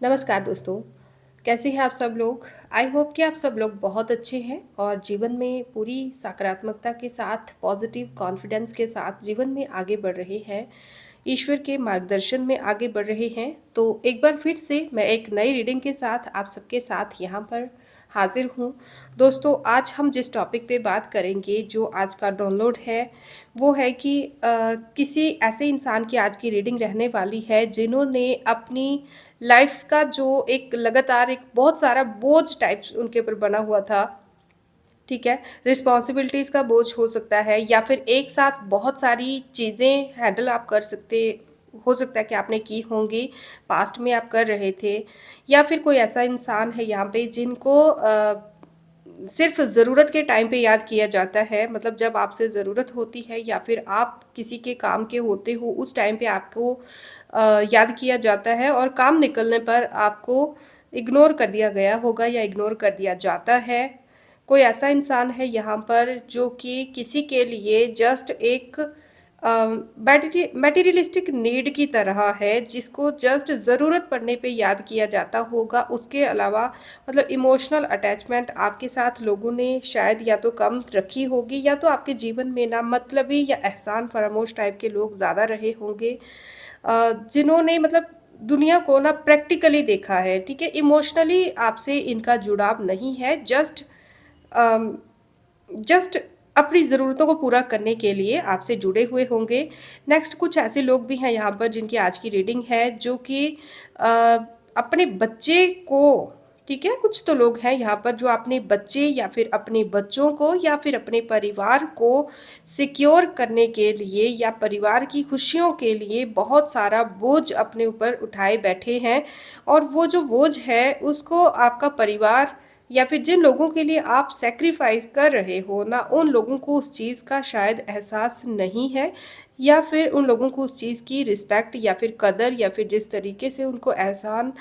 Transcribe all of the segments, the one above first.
नमस्कार दोस्तों, कैसे हैं आप सब लोग? आई होप कि आप सब लोग बहुत अच्छे हैं और जीवन में पूरी सकारात्मकता के साथ, पॉजिटिव कॉन्फिडेंस के साथ जीवन में आगे बढ़ रहे हैं। ईश्वर के मार्गदर्शन में आगे बढ़ रहे हैं। तो एक बार फिर से मैं एक नई रीडिंग के साथ आप सबके साथ यहाँ पर हाजिर हूँ। दोस्तों, आज हम जिस टॉपिक पे बात करेंगे, जो आज का डाउनलोड है, वो है कि किसी ऐसे इंसान की आज की रीडिंग रहने वाली है जिन्होंने अपनी लाइफ का जो एक लगातार एक बहुत सारा बोझ टाइप उनके ऊपर बना हुआ था। ठीक है, रिस्पॉन्सिबिलिटीज़ का बोझ हो सकता है या फिर एक साथ बहुत सारी चीज़ें हैंडल आप कर सकते हो सकता है कि आपने की होंगी, पास्ट में आप कर रहे थे। या फिर कोई ऐसा इंसान है यहाँ पे जिनको सिर्फ ज़रूरत के टाइम पे याद किया जाता है, मतलब जब आपसे ज़रूरत होती है या फिर आप किसी के काम के होते हो उस टाइम पे आपको याद किया जाता है और काम निकलने पर आपको इग्नोर कर दिया गया होगा या इग्नोर कर दिया जाता है। कोई ऐसा इंसान है यहाँ पर जो कि किसी के लिए जस्ट एक मटेरियलिस्टिक नीड की तरह है, जिसको जस्ट ज़रूरत पड़ने पे याद किया जाता होगा। उसके अलावा मतलब इमोशनल अटैचमेंट आपके साथ लोगों ने शायद या तो कम रखी होगी या तो आपके जीवन में ना मतलबी या एहसान फरामोश टाइप के लोग ज़्यादा रहे होंगे, जिन्होंने मतलब दुनिया को ना प्रैक्टिकली देखा है। ठीक है, इमोशनली आपसे इनका जुड़ाव नहीं है, जस्ट अपनी ज़रूरतों को पूरा करने के लिए आपसे जुड़े हुए होंगे। नेक्स्ट कुछ ऐसे लोग भी हैं यहाँ पर जिनकी आज की रीडिंग है जो कि अ, अपने बच्चे को, ठीक है, कुछ तो लोग हैं यहाँ पर जो अपने बच्चे या फिर अपने बच्चों को या फिर अपने परिवार को सिक्योर करने के लिए या परिवार की खुशियों के लिए बहुत सारा बोझ अपने ऊपर उठाए बैठे हैं। और वो जो बोझ है उसको आपका परिवार या फिर जिन लोगों के लिए आप सैक्रिफाइस कर रहे हो ना, उन लोगों को उस चीज़ का शायद एहसास नहीं है या फिर उन लोगों को उस चीज़ की रिस्पेक्ट या फिर कदर या फिर जिस तरीके से उनको एहसान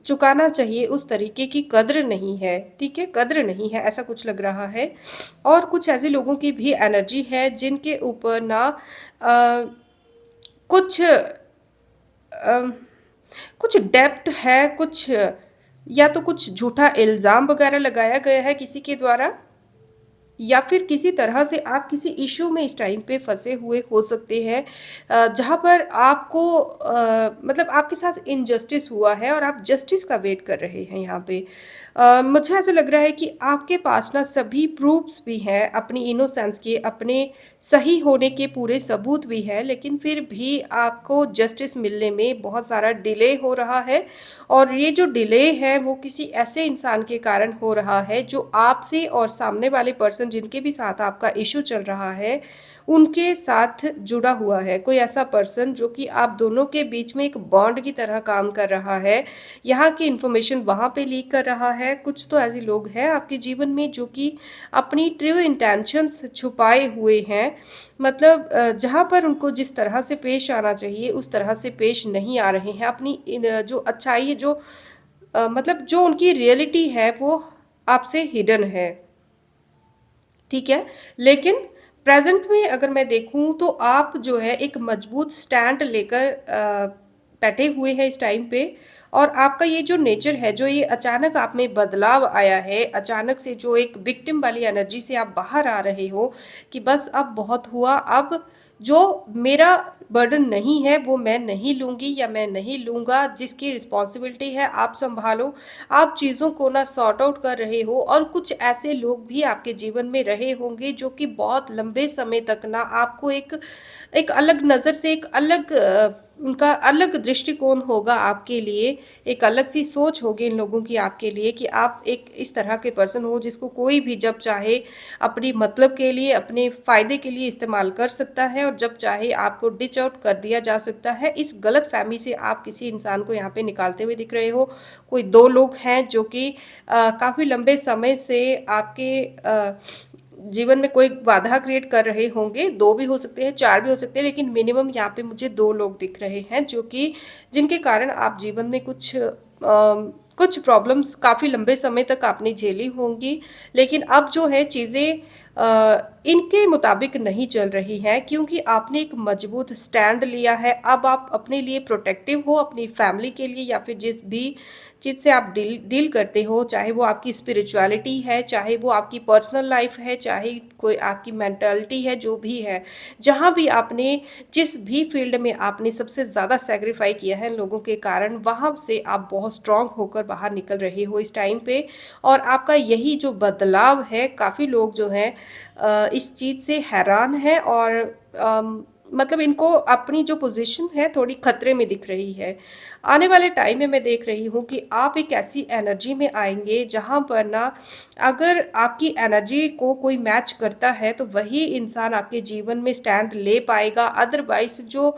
चुकाना चाहिए उस तरीके की कद्र नहीं है। ठीक है, कद्र नहीं है, ऐसा कुछ लग रहा है। और कुछ ऐसे लोगों की भी एनर्जी है जिनके ऊपर ना कुछ अ, कुछ डेप्थ है, कुछ या तो कुछ झूठा इल्ज़ाम वगैरह लगाया गया है किसी के द्वारा, या फिर किसी तरह से आप किसी इशू में इस टाइम पे फँसे हुए हो सकते हैं, जहाँ पर आपको मतलब आपके साथ इनजस्टिस हुआ है और आप जस्टिस का वेट कर रहे हैं यहाँ पे। मुझे ऐसा लग रहा है कि आपके पास ना सभी प्रूफ्स भी हैं अपनी इनोसेंस के, अपने सही होने के पूरे सबूत भी हैं, लेकिन फिर भी आपको जस्टिस मिलने में बहुत सारा डिले हो रहा है। और ये जो डिले है वो किसी ऐसे इंसान के कारण हो रहा है जो आपसे और सामने वाले पर्सन जिनके भी साथ आपका इशू चल रहा है उनके साथ जुड़ा हुआ है। कोई ऐसा पर्सन जो कि आप दोनों के बीच में एक बॉन्ड की तरह काम कर रहा है, यहाँ की इन्फॉर्मेशन वहाँ पे लीक कर रहा है। कुछ तो ऐसे लोग हैं आपके जीवन में जो कि अपनी ट्रू इंटेंशंस छुपाए हुए हैं, मतलब जहाँ पर उनको जिस तरह से पेश आना चाहिए उस तरह से पेश नहीं आ रहे हैं। अपनी जो अच्छाई है, जो मतलब जो उनकी रियलिटी है वो आपसे हिडन है। ठीक है, लेकिन प्रेजेंट में अगर मैं देखूं तो आप जो है एक मजबूत स्टैंड लेकर बैठे हुए हैं इस टाइम पे। और आपका ये जो नेचर है, जो ये अचानक आप में बदलाव आया है, अचानक से जो एक विक्टिम वाली एनर्जी से आप बाहर आ रहे हो कि बस अब बहुत हुआ, अब जो मेरा बर्डन नहीं है वो मैं नहीं लूँगी या मैं नहीं लूँगा, जिसकी रिस्पॉन्सिबिलिटी है आप संभालो। आप चीज़ों को ना सॉर्ट आउट कर रहे हो। और कुछ ऐसे लोग भी आपके जीवन में रहे होंगे जो कि बहुत लंबे समय तक ना आपको एक एक अलग नज़र से, एक अलग उनका अलग दृष्टिकोण होगा आपके लिए, एक अलग सी सोच होगी इन लोगों की आपके लिए कि आप एक इस तरह के पर्सन हो जिसको कोई भी जब चाहे अपनी मतलब के लिए, अपने फ़ायदे के लिए इस्तेमाल कर सकता है और जब चाहे आपको डिच आउट कर दिया जा सकता है। इस गलतफ़हमी से आप किसी इंसान को यहाँ पे निकालते हुए दिख रहे हो। कोई 2 लोग हैं जो कि काफ़ी लंबे समय से आपके जीवन में कोई बाधा क्रिएट कर रहे होंगे। 2 भी हो सकते हैं, 4 भी हो सकते हैं, लेकिन मिनिमम यहाँ पे मुझे 2 लोग दिख रहे हैं जो कि जिनके कारण आप जीवन में कुछ प्रॉब्लम्स काफ़ी लंबे समय तक आपने झेली होंगी। लेकिन अब जो है चीज़ें इनके मुताबिक नहीं चल रही हैं क्योंकि आपने एक मजबूत स्टैंड लिया है। अब आप अपने लिए प्रोटेक्टिव हो, अपनी फैमिली के लिए या फिर जिस भी चीज़ से आप डील डील करते हो, चाहे वो आपकी स्पिरिचुअलिटी है, चाहे वो आपकी पर्सनल लाइफ है, चाहे कोई आपकी मेंटालिटी है, जो भी है। जहाँ भी आपने जिस भी फील्ड में आपने सबसे ज़्यादा सैक्रिफाई किया है लोगों के कारण, वहाँ से आप बहुत स्ट्रॉन्ग होकर बाहर निकल रहे हो इस टाइम पे। और आपका यही जो बदलाव है, काफ़ी लोग जो हैं इस चीज़ से हैरान हैं और मतलब इनको अपनी जो पोजीशन है थोड़ी खतरे में दिख रही है। आने वाले टाइम में मैं देख रही हूँ कि आप एक ऐसी एनर्जी में आएँगे जहाँ पर ना अगर आपकी एनर्जी को कोई मैच करता है तो वही इंसान आपके जीवन में स्टैंड ले पाएगा। अदरवाइज़ जो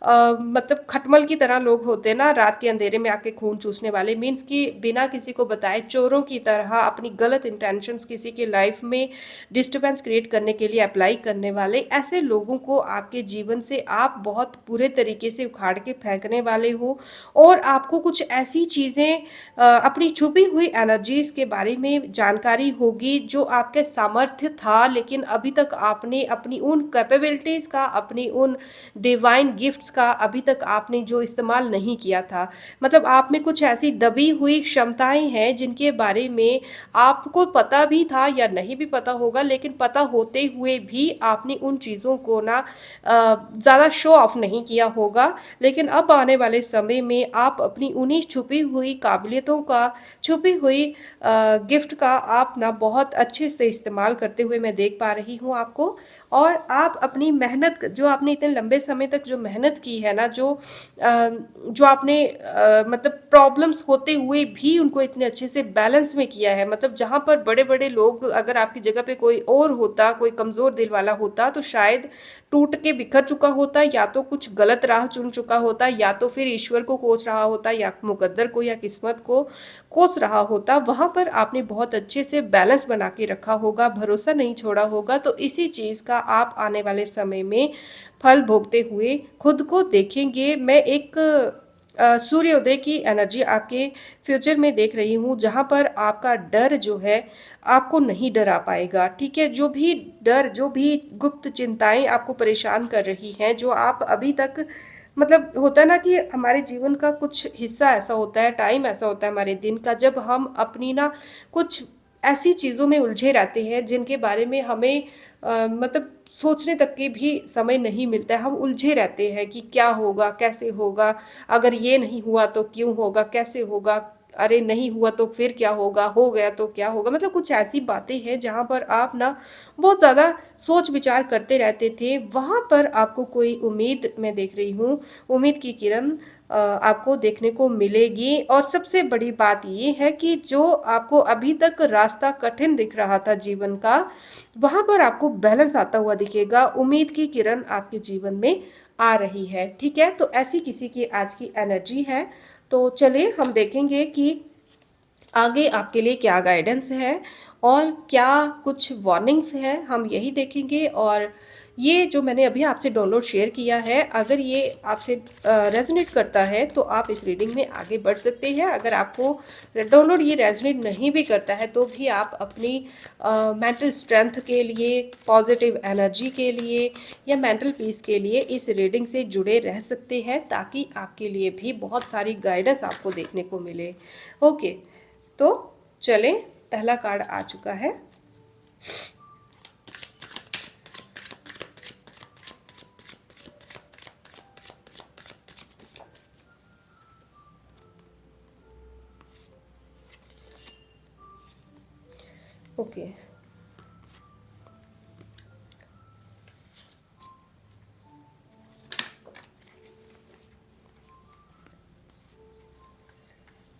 मतलब खटमल की तरह लोग होते हैं ना रात के अंधेरे में आके खून चूसने वाले, मीन्स कि बिना किसी को बताए चोरों की तरह अपनी गलत इंटेंशंस किसी की लाइफ में डिस्टर्बेंस क्रिएट करने के लिए अप्लाई करने वाले, ऐसे लोगों को आपके जीवन से आप बहुत बुरे तरीके से उखाड़ के फेंकने वाले हो। और आपको कुछ ऐसी चीज़ें अपनी छुपी हुई एनर्जीज़ के बारे में जानकारी होगी जो आपके सामर्थ्य था, लेकिन अभी तक आपने अपनी उन कैपेबिलिटीज़ का, अपनी उन डिवाइन गिफ्ट्स का अभी तक आपने जो इस्तेमाल नहीं किया था। मतलब आप में कुछ ऐसी दबी हुई क्षमताएँ हैं जिनके बारे में आपको पता भी था या नहीं भी पता होगा, लेकिन पता होते हुए भी आपने उन चीज़ों को ना ज़्यादा शो ऑफ नहीं किया होगा। लेकिन अब आने वाले समय में आप अपनी उन्हीं छुपी हुई काबिलियतों का, छुपी हुई गिफ्ट का आप ना बहुत अच्छे से इस्तेमाल करते हुए मैं देख पा रही हूँ आपको। और आप अपनी मेहनत जो आपने इतने लंबे समय तक जो मेहनत की है ना, जो आपने मतलब प्रॉब्लम्स होते हुए भी उनको इतने अच्छे से बैलेंस में किया है। मतलब जहाँ पर बड़े-बड़े लोग, अगर आपकी जगह पे कोई और होता, कोई कमज़ोर दिल वाला होता, तो शायद टूट के बिखर चुका होता, या तो कुछ गलत राह चुन चुका होता, या तो फिर ईश्वर को कोस रहा होता, या मुकद्दर को या किस्मत को कोस रहा होता। वहाँ पर आपने बहुत अच्छे से बैलेंस बना के रखा होगा, भरोसा नहीं छोड़ा होगा। तो इसी चीज़ का आप आने वाले समय में फल भोगते हुए खुद को देखेंगे। मैं एक सूर्योदय की एनर्जी आपके फ्यूचर में देख रही हूँ, जहाँ पर आपका डर जो है आपको नहीं डरा पाएगा, ठीक है? जो भी डर, जो भी गुप्त चिंताएँ आपको परेशान कर रही हैं, जो आप अभी तक मतलब होता है ना कि हमारे जीवन का कुछ हिस्सा ऐसा होता है, टाइम ऐसा होता है हमारे दिन का, जब हम अपनी ना कुछ ऐसी चीज़ों में उलझे रहते हैं जिनके बारे में हमें मतलब सोचने तक के भी समय नहीं मिलता है। हम उलझे रहते हैं कि क्या होगा, कैसे होगा? अगर ये नहीं हुआ तो क्यों होगा? कैसे होगा? अरे नहीं हुआ तो फिर क्या होगा? हो गया तो क्या होगा? मतलब कुछ ऐसी बातें हैं जहाँ पर आप ना बहुत ज़्यादा सोच-विचार करते रहते थे। वहाँ पर आपको कोई उम्मीद मैं देख रही हूँ, उम्मीद की किरण आपको देखने को मिलेगी। और सबसे बड़ी बात ये है कि जो आपको अभी तक रास्ता कठिन दिख रहा था जीवन का, वहाँ पर आपको बैलेंस आता हुआ दिखेगा। उम्मीद की किरण आपके जीवन में आ रही है, ठीक है? तो ऐसी किसी की आज की एनर्जी है। तो चलिए हम देखेंगे कि आगे आपके लिए क्या गाइडेंस है और क्या कुछ वार्निंग्स हैं, हम यही देखेंगे। और ये जो मैंने अभी आपसे डाउनलोड शेयर किया है, अगर ये आपसे रेजोनेट करता है तो आप इस रीडिंग में आगे बढ़ सकते हैं। अगर आपको डाउनलोड ये रेजोनेट नहीं भी करता है तो भी आप अपनी मेंटल स्ट्रेंथ के लिए, पॉजिटिव एनर्जी के लिए या मेंटल पीस के लिए इस रीडिंग से जुड़े रह सकते हैं, ताकि आपके लिए भी बहुत सारी गाइडेंस आपको देखने को मिले। ओके, तो चलें, पहला कार्ड आ चुका है। Okay,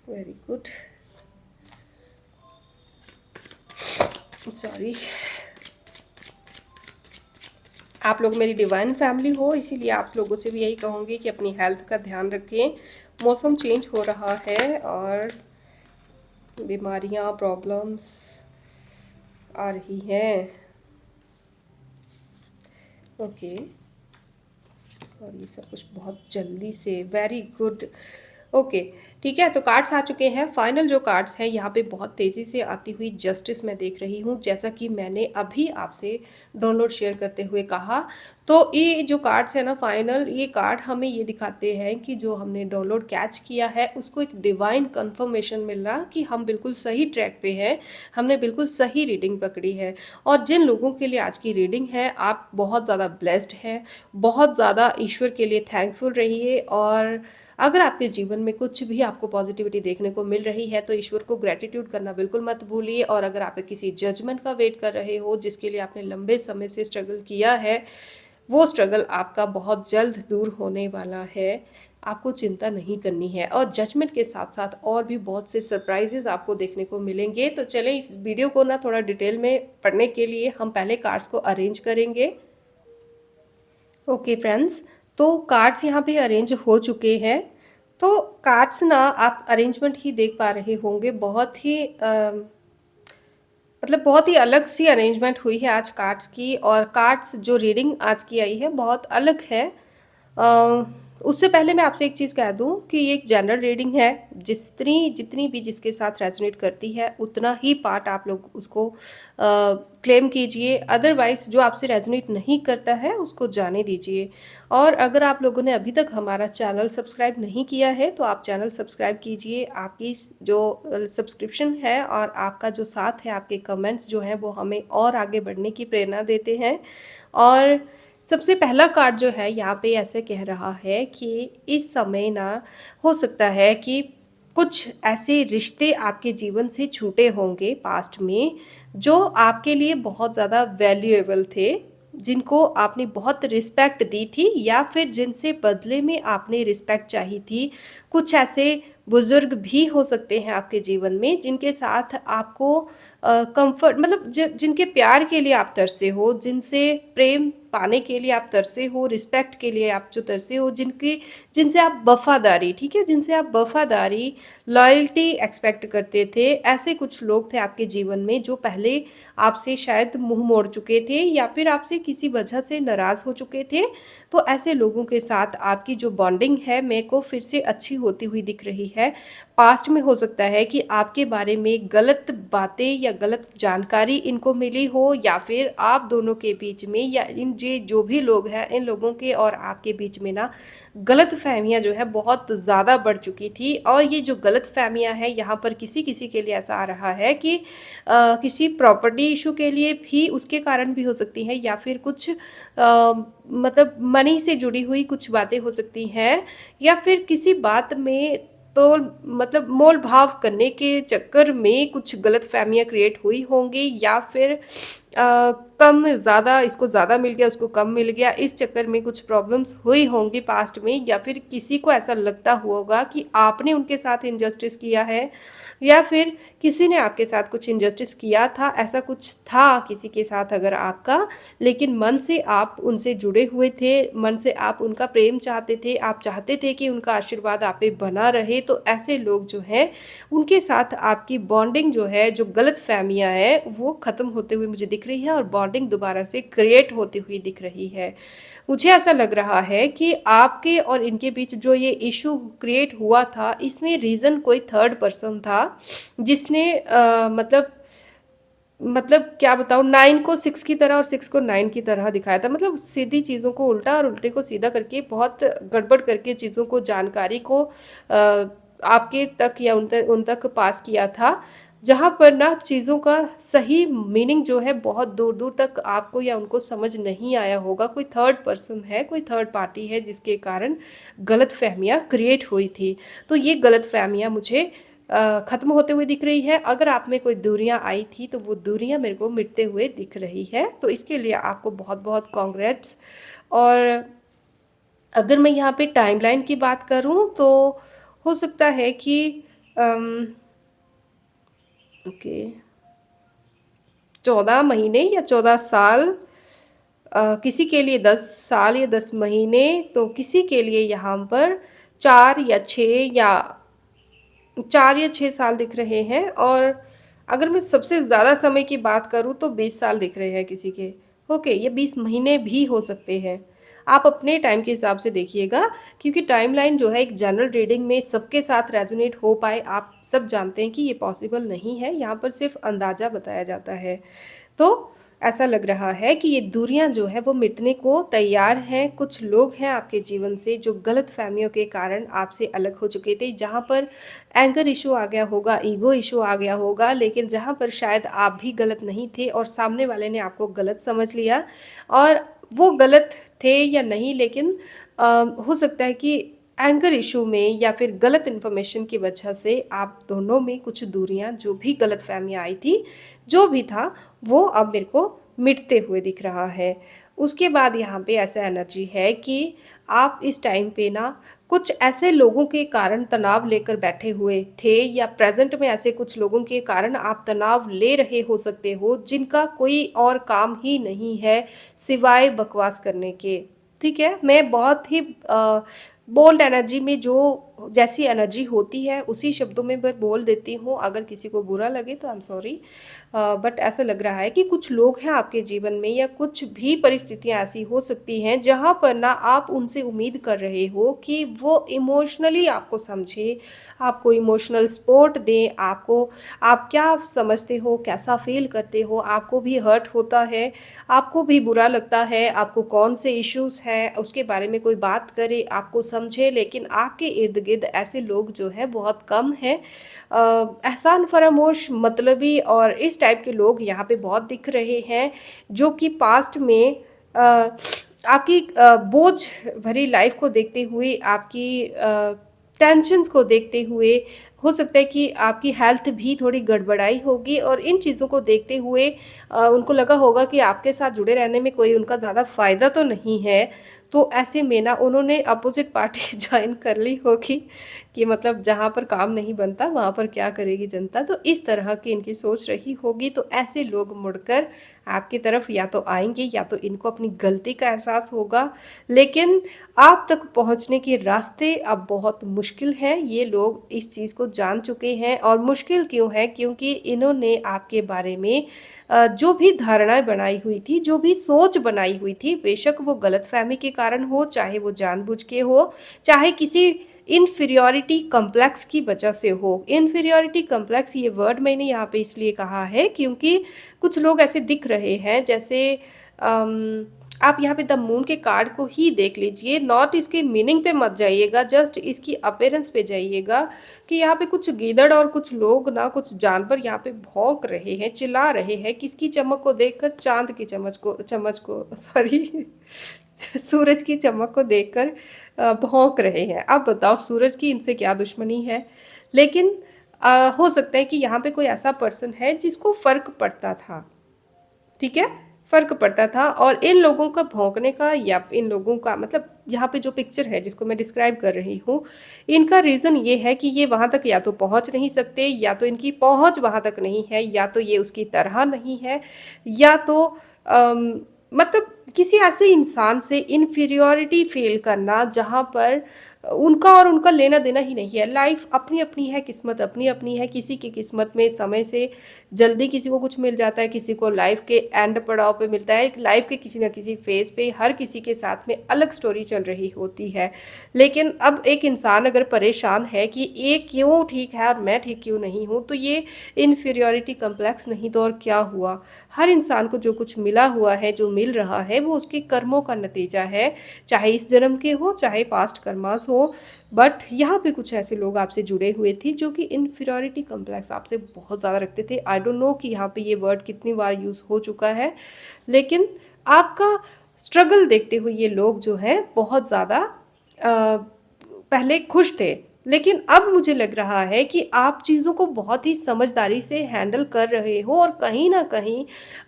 very good. सॉरी, आप लोग मेरी डिवाइन फैमिली हो, इसीलिए आप लोगों से भी यही कहूँगी कि अपनी हेल्थ का ध्यान रखें। मौसम चेंज हो रहा है और बीमारियाँ, प्रॉब्लम्स आ रही हैं। ओके, और ये सब कुछ बहुत जल्दी से, वेरी गुड। ओके, ठीक है, तो कार्ड्स आ चुके हैं। फाइनल जो कार्ड्स हैं यहाँ पे बहुत तेज़ी से आती हुई जस्टिस मैं देख रही हूँ, जैसा कि मैंने अभी आपसे डाउनलोड शेयर करते हुए कहा। तो ये जो कार्ड्स हैं ना फाइनल, ये कार्ड हमें ये दिखाते हैं कि जो हमने डाउनलोड कैच किया है उसको एक डिवाइन कंफर्मेशन मिलना कि हम बिल्कुल सही ट्रैक पे हैं, हमने बिल्कुल सही रीडिंग पकड़ी है। और जिन लोगों के लिए आज की रीडिंग है, आप बहुत ज़्यादा ब्लेस्ड हैं, बहुत ज़्यादा ईश्वर के लिए थैंकफुल रहिए। और अगर आपके जीवन में कुछ भी आपको पॉजिटिविटी देखने को मिल रही है तो ईश्वर को ग्रैटिट्यूड करना बिल्कुल मत भूलिए। और अगर आप किसी जजमेंट का वेट कर रहे हो जिसके लिए आपने लंबे समय से स्ट्रगल किया है, वो स्ट्रगल आपका बहुत जल्द दूर होने वाला है। आपको चिंता नहीं करनी है और जजमेंट के साथ साथ और भी बहुत से सरप्राइजेस आपको देखने को मिलेंगे। तो चलें इस वीडियो को ना थोड़ा डिटेल में पढ़ने के लिए हम पहले कार्ड्स को अरेंज करेंगे। ओके फ्रेंड्स, तो कार्ड्स यहाँ पे अरेंज हो चुके हैं। तो कार्ड्स ना आप अरेंजमेंट ही देख पा रहे होंगे, बहुत ही मतलब बहुत ही अलग सी अरेंजमेंट हुई है आज कार्ड्स की। और कार्ड्स जो रीडिंग आज की आई है बहुत अलग है। अ, उससे पहले मैं आपसे एक चीज़ कह दूं कि ये एक जनरल रीडिंग है। जितनी जितनी भी जिसके साथ रेजोनेट करती है उतना ही पार्ट आप लोग उसको क्लेम कीजिए। अदरवाइज जो आपसे रेजोनेट नहीं करता है उसको जाने दीजिए। और अगर आप लोगों ने अभी तक हमारा चैनल सब्सक्राइब नहीं किया है तो आप चैनल सब्सक्राइब कीजिए। आपकी जो सब्सक्रिप्शन है और आपका जो साथ है, आपके कमेंट्स जो हैं वो हमें और आगे बढ़ने की प्रेरणा देते हैं। और सबसे पहला कार्ड जो है यहाँ पे ऐसे कह रहा है कि इस समय ना हो सकता है कि कुछ ऐसे रिश्ते आपके जीवन से छूटे होंगे पास्ट में जो आपके लिए बहुत ज़्यादा वैल्यूएबल थे, जिनको आपने बहुत रिस्पेक्ट दी थी या फिर जिनसे बदले में आपने रिस्पेक्ट चाही थी। कुछ ऐसे बुजुर्ग भी हो सकते हैं आपके जीवन में जिनके साथ आपको कंफर्ट मतलब जिनके प्यार के लिए आप तरसे हो, जिनसे प्रेम पाने के लिए आप तरसे हो, रिस्पेक्ट के लिए आप जो तरसे हो, जिनसे आप वफादारी, ठीक है, जिनसे आप वफादारी लॉयल्टी एक्सपेक्ट करते थे। ऐसे कुछ लोग थे आपके जीवन में जो पहले आपसे शायद मुंह मोड़ चुके थे या फिर आपसे किसी वजह से नाराज़ हो चुके थे। तो ऐसे लोगों के साथ आपकी जो बॉन्डिंग है मेरे को फिर से अच्छी होती हुई दिख रही है। पास्ट में हो सकता है कि आपके बारे में गलत बातें या गलत जानकारी इनको मिली हो, या फिर आप दोनों के बीच में या इन जे जो भी लोग हैं इन लोगों के और आपके बीच में ना गलत फहमियाँ जो है बहुत ज़्यादा बढ़ चुकी थी। और ये जो गलत फहमियाँ हैं यहाँ पर किसी किसी के लिए ऐसा आ रहा है कि किसी प्रॉपर्टी इशू के लिए भी उसके कारण भी हो सकती हैं, या फिर कुछ मतलब मनी से जुड़ी हुई कुछ बातें हो सकती हैं, या फिर किसी बात में तो मतलब मोल भाव करने के चक्कर में कुछ गलत फहमियाँ क्रिएट हुई होंगी, या फिर कम ज़्यादा इसको ज़्यादा मिल गया उसको कम मिल गया, इस चक्कर में कुछ प्रॉब्लम्स हुई होंगी पास्ट में। या फिर किसी को ऐसा लगता होगा कि आपने उनके साथ इनजस्टिस किया है, या फिर किसी ने आपके साथ कुछ इनजस्टिस किया था, ऐसा कुछ था किसी के साथ अगर आपका, लेकिन मन से आप उनसे जुड़े हुए थे, मन से आप उनका प्रेम चाहते थे, आप चाहते थे कि उनका आशीर्वाद आप पे बना रहे। तो ऐसे लोग जो हैं उनके साथ आपकी बॉन्डिंग जो है, जो गलत फहमियाँ हैं वो ख़त्म होते हुए मुझे दिख रही है और बॉन्डिंग दोबारा से क्रिएट होती हुई दिख रही है। मुझे ऐसा लग रहा है कि आपके और इनके बीच जो ये इशू क्रिएट हुआ था इसमें रीज़न कोई थर्ड पर्सन था जिसने मतलब क्या बताऊँ, 9 को 6 की तरह और 6 को 9 की तरह दिखाया था। मतलब सीधी चीज़ों को उल्टा और उल्टे को सीधा करके बहुत गड़बड़ करके चीज़ों को, जानकारी को आपके तक या उन तक पास किया था। जहाँ पर ना चीज़ों का सही मीनिंग जो है बहुत दूर-दूर तक आपको या उनको समझ नहीं आया होगा। कोई थर्ड पर्सन है, कोई थर्ड पार्टी है जिसके कारण गलतफ़हमियाँ क्रिएट हुई थी। तो ये गलतफ़हमियाँ मुझे ख़त्म होते हुए दिख रही है। अगर आप में कोई दूरियाँ आई थी तो वो दूरियाँ मेरे को मिटते हुए दिख रही है। तो इसके लिए आपको बहुत-बहुत कांग्रेट्स। और अगर मैं यहाँ पे टाइमलाइन की बात करूँ तो हो सकता है कि अम, ओके 14 महीने या 14 साल, किसी के लिए 10 साल या 10 महीने, तो किसी के लिए यहाँ पर 4 या 6 या 4 या 6 साल दिख रहे हैं। और अगर मैं सबसे ज़्यादा समय की बात करूँ तो 20 साल दिख रहे हैं किसी के। ओके, ये 20 महीने भी हो सकते हैं। आप अपने टाइम के हिसाब से देखिएगा, क्योंकि टाइमलाइन जो है एक जनरल रीडिंग में सबके साथ रेज़ोनेट हो पाए, आप सब जानते हैं कि ये पॉसिबल नहीं है, यहाँ पर सिर्फ़ अंदाज़ा बताया जाता है। तो ऐसा लग रहा है कि ये दूरियां जो है वो मिटने को तैयार हैं। कुछ लोग हैं आपके जीवन से जो गलतफहमियों के कारण आपसे अलग हो चुके थे, जहाँ पर एंगर इशू आ गया होगा, ईगो इशू आ गया होगा, लेकिन जहाँ पर शायद आप भी गलत नहीं थे और सामने वाले ने आपको गलत समझ लिया, और वो गलत थे या नहीं, लेकिन हो सकता है कि एंगर इशू में या फिर गलत इन्फॉर्मेशन की वजह से आप दोनों में कुछ दूरियां, जो भी गलतफहमियां आई थी, जो भी था, वो अब मेरे को मिटते हुए दिख रहा है। उसके बाद यहाँ पे ऐसा एनर्जी है कि आप इस टाइम पे ना कुछ ऐसे लोगों के कारण तनाव लेकर बैठे हुए थे, या प्रेज़ेंट में ऐसे कुछ लोगों के कारण आप तनाव ले रहे हो सकते हो, जिनका कोई और काम ही नहीं है सिवाय बकवास करने के। ठीक है? मैं बहुत ही बोल्ड एनर्जी में जो जैसी एनर्जी होती है उसी शब्दों में मैं बोल देती हूँ। अगर किसी को बुरा लगे तो आई एम सॉरी, बट ऐसा लग रहा है कि कुछ लोग हैं आपके जीवन में, या कुछ भी परिस्थितियाँ ऐसी हो सकती हैं जहाँ पर ना आप उनसे उम्मीद कर रहे हो कि वो इमोशनली आपको समझे, आपको इमोशनल सपोर्ट दें, आपको, आप क्या समझते हो, कैसा फ़ील करते हो, आपको भी हर्ट होता है, आपको भी बुरा लगता है, आपको कौन से इश्यूज़ हैं उसके बारे में कोई बात करे, आपको समझे, लेकिन आपके इर्द-गिर्द ऐसे लोग जो हैं बहुत कम हैं। एहसान फरामोश, मतलबी और इस टाइप के लोग यहाँ पे बहुत दिख रहे हैं, जो कि पास्ट में आपकी बोझ भरी लाइफ़ को देखते हुए, आपकी टेंशन्स को देखते हुए, हो सकता है कि आपकी हेल्थ भी थोड़ी गड़बड़ाई होगी, और इन चीज़ों को देखते हुए उनको लगा होगा कि आपके साथ जुड़े रहने में कोई उनका ज़्यादा फ़ायदा तो नहीं है। तो ऐसे में ना उन्होंने अपोज़िट पार्टी जॉइन कर ली होगी, कि मतलब जहाँ पर काम नहीं बनता वहाँ पर क्या करेगी जनता। तो इस तरह की इनकी सोच रही होगी, तो ऐसे लोग मुड़कर आपकी तरफ या तो आएँगे, या तो इनको अपनी गलती का एहसास होगा। लेकिन आप तक पहुँचने के रास्ते अब बहुत मुश्किल हैं, ये लोग इस चीज़ को जान चुके हैं। और मुश्किल क्यों है? क्योंकि इन्होंने आपके बारे में जो भी धारणाएँ बनाई हुई थी, जो भी सोच बनाई हुई थी, बेशक वो गलतफ़हमी के कारण हो, चाहे वो जानबूझ के हो, चाहे किसी इन्फीरियॉरिटी कॉम्प्लेक्स की वजह से हो। इन्फीरियॉरिटी कॉम्प्लेक्स ये वर्ड मैंने यहाँ पे इसलिए कहा है, क्योंकि कुछ लोग ऐसे दिख रहे हैं, जैसे अम, आप यहाँ पे द मून के कार्ड को ही देख लीजिए, नॉट इसके मीनिंग पे मत जाइएगा, जस्ट इसकी अपीयरेंस पे जाइएगा, कि यहाँ पे कुछ गीदड़ और कुछ लोग ना, कुछ जानवर यहाँ पे भौंक रहे हैं, चिल्ला रहे हैं, किसकी चमक को देखकर? चाँद की चमच को सॉरी सूरज की चमक को देखकर भौंक रहे हैं। अब बताओ सूरज की इनसे क्या दुश्मनी है? लेकिन हो सकता है कि यहाँ पे कोई ऐसा पर्सन है जिसको फ़र्क पड़ता था, ठीक है? फ़र्क पड़ता था, और इन लोगों का भौंकने का, या इन लोगों का मतलब यहाँ पे जो पिक्चर है जिसको मैं डिस्क्राइब कर रही हूँ, इनका रीज़न ये है कि ये वहाँ तक या तो पहुँच नहीं सकते, या तो इनकी पहुँच वहाँ तक नहीं है, या तो ये उसकी तरह नहीं है, या तो मतलब किसी ऐसे इंसान से इन्फीरियॉरिटी फ़ील करना जहाँ पर उनका और उनका लेना-देना ही नहीं है। लाइफ़ अपनी-अपनी है, किस्मत अपनी-अपनी है। किसी की किस्मत में समय से जल्दी किसी को कुछ मिल जाता है, किसी को लाइफ़ के एंड पड़ाव पे मिलता है। लाइफ़ के किसी न किसी फ़ेज़ पे हर किसी के साथ में अलग स्टोरी चल रही होती है। लेकिन अब एक इंसान अगर परेशान है कि ये क्यों ठीक है और मैं ठीक क्यों नहीं हूँ, तो ये इन्फीरियॉरिटी कॉम्प्लेक्स नहीं तो और क्या हुआ? हर इंसान को जो कुछ मिला हुआ है, जो मिल रहा है, वो उसके कर्मों का नतीजा है, चाहे इस जन्म के हो, चाहे पास्ट कर्मास हो। बट यहाँ पे कुछ ऐसे लोग आपसे जुड़े हुए थे जो कि इन्फीरियॉरिटी कॉम्प्लेक्स आपसे बहुत ज़्यादा रखते थे। आई डोंट नो कि यहाँ पे ये वर्ड कितनी बार यूज़ हो चुका है, लेकिन आपका स्ट्रगल देखते हुए ये लोग जो हैं बहुत ज़्यादा पहले खुश थे, लेकिन अब मुझे लग रहा है कि आप चीज़ों को बहुत ही समझदारी से हैंडल कर रहे हो, और कहीं न कहीं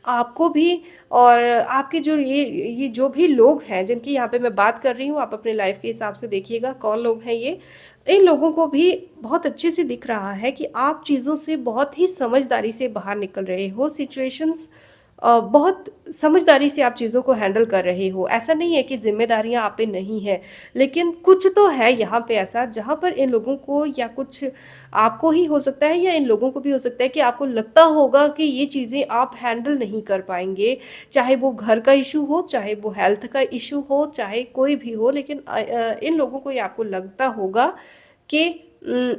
आपको भी, और आपके जो ये जो भी लोग हैं जिनकी यहाँ पे मैं बात कर रही हूँ, आप अपने लाइफ़ के हिसाब से देखिएगा कौन लोग हैं ये। इन लोगों को भी बहुत अच्छे से दिख रहा है कि आप चीज़ों से बहुत ही समझदारी से बाहर निकल रहे हो। सिचुएशंस बहुत समझदारी से आप चीज़ों को हैंडल कर रहे हो। ऐसा नहीं है कि ज़िम्मेदारियाँ आप पे नहीं है, लेकिन कुछ तो है यहाँ पे ऐसा जहाँ पर इन लोगों को या कुछ आपको ही हो सकता है या इन लोगों को भी हो सकता है कि आपको लगता होगा कि ये चीज़ें आप हैंडल नहीं कर पाएँगे। चाहे वो घर का इश्यू हो, चाहे वो हेल्थ का इश्यू हो, चाहे कोई भी हो, लेकिन इन लोगों को ये आपको लगता होगा कि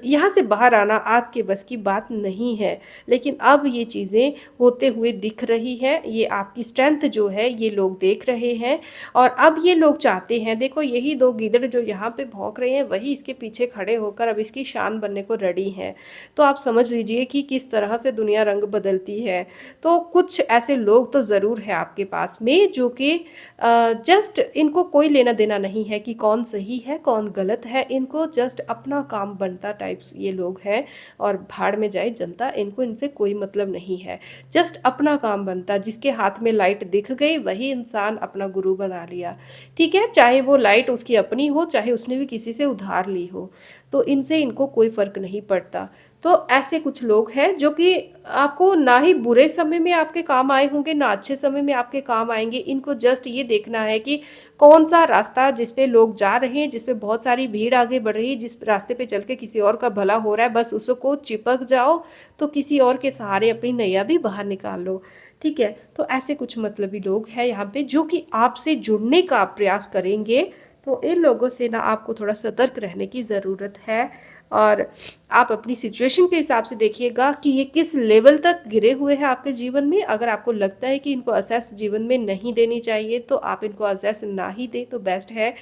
यहाँ से बाहर आना आपके बस की बात नहीं है। लेकिन अब ये चीज़ें होते हुए दिख रही हैं, ये आपकी स्ट्रेंथ जो है ये लोग देख रहे हैं और अब ये लोग चाहते हैं, देखो यही 2 गीदड़ जो यहाँ पे भौंक रहे हैं वही इसके पीछे खड़े होकर अब इसकी शान बनने को रेडी हैं। तो आप समझ लीजिए कि किस तरह से दुनिया रंग बदलती है। तो कुछ ऐसे लोग तो ज़रूर हैं आपके पास में जो कि जस्ट इनको कोई लेना-देना नहीं है कि कौन सही है, कौन गलत है, इनको जस्ट अपना काम बनता टाइप्स ये लोग हैं और भाड़ में जाए जनता, इनको इनसे कोई मतलब नहीं है। जस्ट अपना काम बनता, जिसके हाथ में लाइट दिख गई वही इंसान अपना गुरु बना लिया, ठीक है? चाहे वो लाइट उसकी अपनी हो, चाहे उसने भी किसी से उधार ली हो, तो इनसे इनको कोई फ़र्क नहीं पड़ता। तो ऐसे कुछ लोग हैं जो कि आपको ना ही बुरे समय में आपके काम आए होंगे, ना अच्छे समय में आपके काम आएँगे। इनको जस्ट ये देखना है कि कौन-सा रास्ता जिस पे लोग जा रहे हैं, जिस पे बहुत सारी भीड़ आगे बढ़ रही है, जिस रास्ते पे चल के किसी और का भला हो रहा है, बस उसको चिपक जाओ, तो किसी और के सहारे अपनी नैया भी बाहर निकाल लो। ठीक है? तो ऐसे कुछ मतलबी लोग हैं यहाँ पे जो कि आपसे जुड़ने का प्रयास करेंगे, तो इन लोगों से ना आपको थोड़ा सतर्क रहने की ज़रूरत है और आप अपनी सिचुएशन के हिसाब से देखिएगा कि ये किस लेवल तक गिरे हुए हैं आपके जीवन में। अगर आपको लगता है कि इनको असेस जीवन में नहीं देनी चाहिए, तो आप इनको असेस ना ही दें तो बेस्ट है।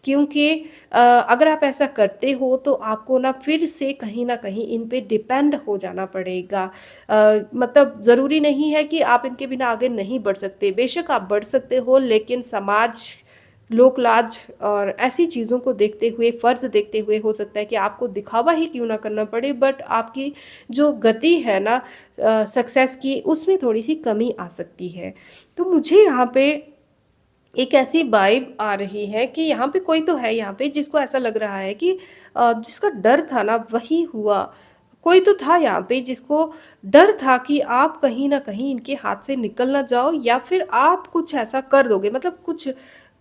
क्योंकि अगर आप ऐसा करते हो तो आपको ना फिर से कहीं न कहीं इन पे डिपेंड हो जाना पड़ेगा। मतलब ज़रूरी नहीं है कि आप इनके बिना आगे नहीं बढ़ सकते। बेशक आप बढ़ सकते हो, लेकिन समाज, लोक लाज और ऐसी चीज़ों को देखते हुए, फ़र्ज़ देखते हुए हो सकता है कि आपको दिखावा ही क्यों ना करना पड़े, बट आपकी जो गति है ना सक्सेस की, उसमें थोड़ी-सी कमी आ सकती है। तो मुझे यहाँ पे एक ऐसी वाइब आ रही है कि यहाँ पे कोई तो है यहाँ पे जिसको ऐसा लग रहा है कि जिसका डर था ना वही हुआ। कोई तो था यहाँ पे जिसको डर था कि आप कहीं न कहीं इनके हाथ से निकल ना जाओ या फिर आप कुछ ऐसा कर दोगे, मतलब कुछ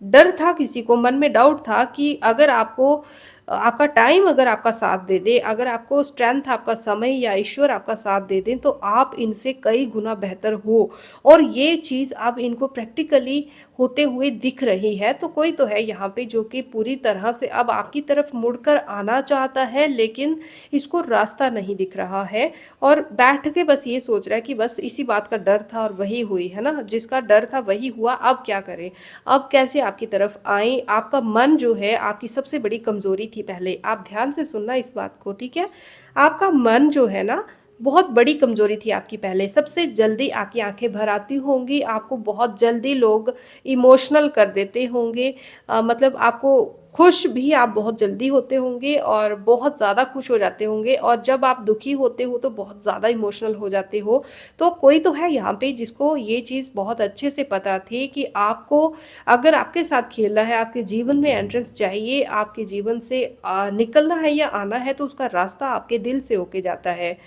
डर था, किसी को मन में डाउट था कि अगर आपको आपका टाइम अगर आपका साथ दे दे, अगर आपको स्ट्रेंथ, आपका समय या ईश्वर आपका साथ दे दें, तो आप इनसे कई गुना बेहतर हो और ये चीज़ अब इनको प्रैक्टिकली होते हुए दिख रही है। तो कोई तो है यहाँ पे जो कि पूरी तरह से अब आपकी तरफ मुड़कर आना चाहता है, लेकिन इसको रास्ता नहीं दिख रहा है और बैठ के बस ये सोच रहा है कि बस इसी बात का डर था और वही हुई, है ना? जिसका डर था वही हुआ, अब क्या करें? अब कैसे आपकी तरफ आएँ? आपका मन जो है आपकी सबसे बड़ी कमज़ोरी थी पहले। आप ध्यान से सुनना इस बात को, ठीक है? आपका मन जो है ना, बहुत बड़ी कमज़ोरी थी आपकी पहले। सबसे जल्दी आपकी आँखें भर आती होंगी, आपको बहुत जल्दी लोग इमोशनल कर देते होंगे। मतलब आपको खुश भी आप बहुत जल्दी होते होंगे और बहुत ज़्यादा खुश हो जाते होंगे और जब आप दुखी होते हो तो बहुत ज़्यादा इमोशनल हो जाते हो। तो कोई तो है यहाँ पे जिसको ये चीज़ बहुत अच्छे से पता थी कि आपको अगर आपके साथ खेलना है, आपके जीवन में एंट्रेंस चाहिए, आपके जीवन से निकलना है या आना है, तो उसका रास्ता आपके दिल से होके जाता है।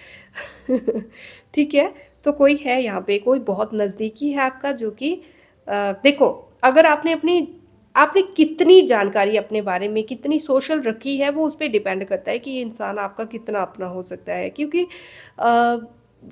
ठीक है? तो कोई है यहाँ पे, कोई बहुत नज़दीकी है आपका जो कि देखो, अगर आपने कितनी जानकारी अपने बारे में, कितनी सोशल रखी है, वो उस पे डिपेंड करता है कि ये इंसान आपका कितना अपना हो सकता है। क्योंकि अ,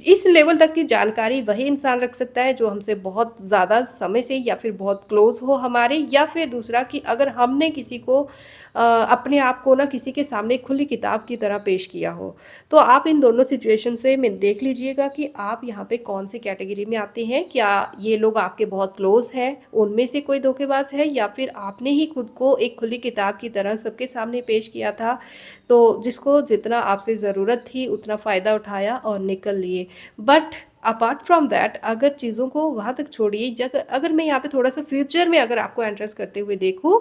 इस लेवल तक की जानकारी वही इंसान रख सकता है जो हमसे बहुत ज़्यादा समय से या फिर बहुत क्लोज़ हो हमारे, या फिर दूसरा कि अगर हमने किसी को अपने आप को ना किसी के सामने खुली किताब की तरह पेश किया हो। तो आप इन दोनों सिचुएशन से में देख लीजिएगा कि आप यहाँ पे कौन-सी कैटेगरी में आते हैं। क्या ये लोग आपके बहुत क्लोज़ हैं, उनमें से कोई धोखेबाज़ है, या फिर आपने ही खुद को एक खुली किताब की तरह सबके सामने पेश किया था, तो जिसको जितना आपसे ज़रूरत थी उतना फ़ायदा उठाया और निकल लिए। बट अपार्ट फ्रॉम दैट, अगर चीज़ों को वहाँ तक छोड़िए, जग अगर मैं यहाँ पे थोड़ा-सा फ्यूचर में अगर आपको एंट्रेस करते हुए देखूँ,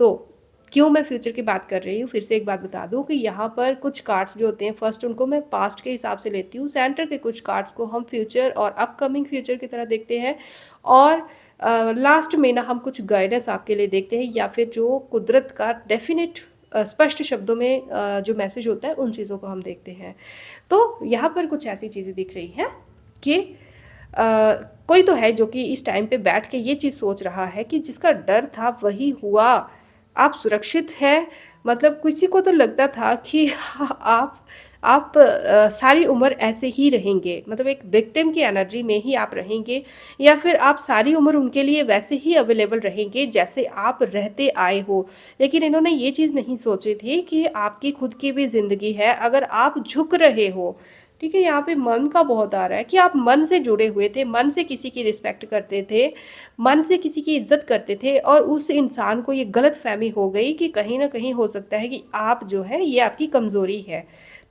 तो क्यों मैं फ्यूचर की बात कर रही हूँ, फिर से एक बात बता दूँ कि यहाँ पर कुछ कार्ड्स जो होते हैं, फर्स्ट उनको मैं पास्ट के हिसाब से लेती हूँ, सेंटर के कुछ कार्ड्स को हम फ्यूचर और अपकमिंग फ्यूचर की तरह देखते हैं और लास्ट में ना हम कुछ गाइडेंस आपके लिए देखते हैं या फिर जो कुदरत का डेफिनिट स्पष्ट शब्दों में जो मैसेज होता है उन चीज़ों को हम देखते हैं। तो यहाँ पर कुछ ऐसी चीज़ें दिख रही हैं कि कोई तो है जो कि इस टाइम पे बैठ के ये चीज़ सोच रहा है कि जिसका डर था वही हुआ। आप सुरक्षित हैं, मतलब किसी को तो लगता था कि आप सारी उम्र ऐसे ही रहेंगे, मतलब एक विक्टिम की एनर्जी में ही आप रहेंगे, या फिर आप सारी उम्र उनके लिए वैसे ही अवेलेबल रहेंगे जैसे आप रहते आए हो। लेकिन इन्होंने ये चीज़ नहीं सोची थी कि आपकी खुद की भी ज़िंदगी है, अगर आप झुक रहे हो, ठीक है? यहाँ पे मन का बहुत आ रहा है कि आप मन से जुड़े हुए थे, मन से किसी की रिस्पेक्ट करते थे, मन से किसी की इज़्ज़त करते थे, और उस इंसान को ये गलतफ़हमी हो गई कि कहीं न कहीं हो सकता है कि आप जो है ये आपकी कमज़ोरी है,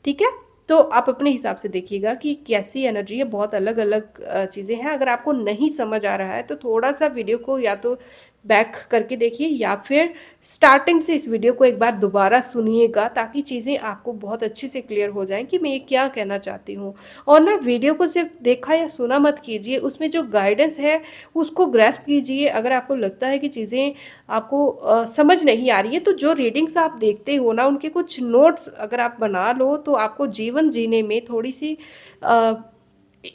ठीक है? तो आप अपने हिसाब से देखिएगा कि कैसी एनर्जी है, बहुत अलग-अलग चीज़ें हैं। अगर आपको नहीं समझ आ रहा है तो थोड़ा-सा वीडियो को या तो बैक करके देखिए, या फिर स्टार्टिंग से इस वीडियो को एक बार दोबारा सुनिएगा, ताकि चीज़ें आपको बहुत अच्छे से क्लियर हो जाएँ कि मैं ये क्या कहना चाहती हूँ। और ना, वीडियो को सिर्फ़ देखा या सुना मत कीजिए, उसमें जो गाइडेंस है उसको ग्रैस्प कीजिए। अगर आपको लगता है कि चीज़ें आपको समझ नहीं आ रही है, तो जो रीडिंग्स आप देखते हो ना, उनके कुछ नोट्स अगर आप बना लो तो आपको जीवन जीने में थोड़ी-सी अ,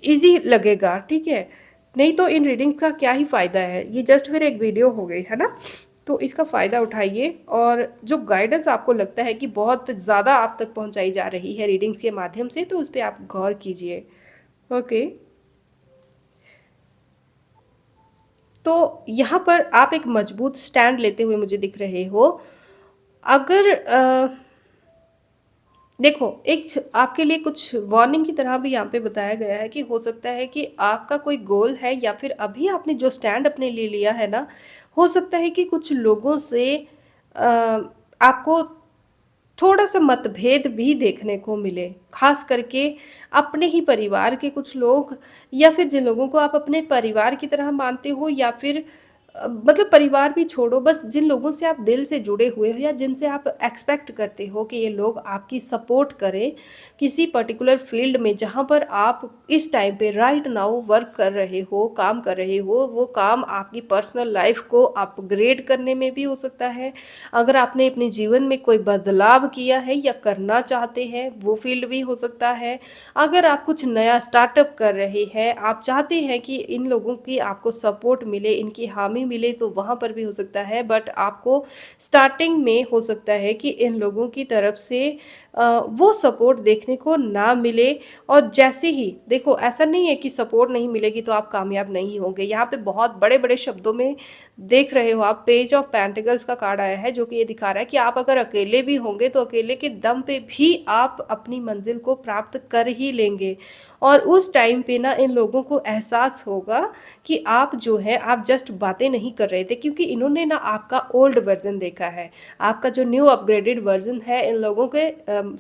ईज़ी लगेगा, ठीक है? नहीं तो इन रीडिंग का क्या ही फ़ायदा है, ये जस्ट फिर एक वीडियो हो गई, है ना? तो इसका फ़ायदा उठाइए, और जो गाइडेंस आपको लगता है कि बहुत ज़्यादा आप तक पहुँचाई जा रही है रीडिंग्स के माध्यम से, तो उस पे आप गौर कीजिए। ओके। तो यहाँ पर आप एक मजबूत स्टैंड लेते हुए मुझे दिख रहे हो। अगर देखो, एक आपके लिए कुछ वार्निंग की तरह भी यहाँ पे बताया गया है कि हो सकता है कि आपका कोई गोल है, या फिर अभी आपने जो स्टैंड अपने लिए लिया है ना, हो सकता है कि कुछ लोगों से आपको थोड़ा-सा मतभेद भी देखने को मिले। ख़ास करके अपने ही परिवार के कुछ लोग, या फिर जिन लोगों को आप अपने परिवार की तरह मानते हो, या फिर मतलब परिवार भी छोड़ो, बस जिन लोगों से आप दिल से जुड़े हुए हो, या जिनसे आप एक्सपेक्ट करते हो कि ये लोग आपकी सपोर्ट करें किसी पर्टिकुलर फ़ील्ड में जहाँ पर आप इस टाइम पे राइट नाउ वर्क कर रहे हो, काम कर रहे हो, वो काम आपकी पर्सनल लाइफ़ को अपग्रेड करने में भी हो सकता है। अगर आपने अपने जीवन में कोई बदलाव किया है या करना चाहते हैं, वो फ़ील्ड भी हो सकता है। अगर आप कुछ नया स्टार्टअप कर रहे हैं, आप चाहते हैं कि इन लोगों की आपको सपोर्ट मिले, इनकी हामी मिले, तो वहाँ पर भी हो सकता है। बट आपको स्टार्टिंग में हो सकता है कि इन लोगों की तरफ से वो सपोर्ट देखने को ना मिले, और जैसे ही देखो, ऐसा नहीं है कि सपोर्ट नहीं मिलेगी तो आप कामयाब नहीं होंगे। यहाँ पे बहुत बड़े-बड़े शब्दों में देख रहे हो आप, पेज ऑफ पेंटिकल्स का कार्ड आया है, जो कि ये दिखा रहा है कि आप अगर अकेले भी होंगे तो अकेले के दम पे भी आप अपनी मंजिल को प्राप्त कर ही लेंगे। और उस टाइम पे ना इन लोगों को एहसास होगा कि आप जो है, आप जस्ट बातें नहीं कर रहे थे, क्योंकि इन्होंने ना आपका ओल्ड वर्ज़न देखा है। आपका जो न्यू अपग्रेडेड वर्ज़न है, इन लोगों के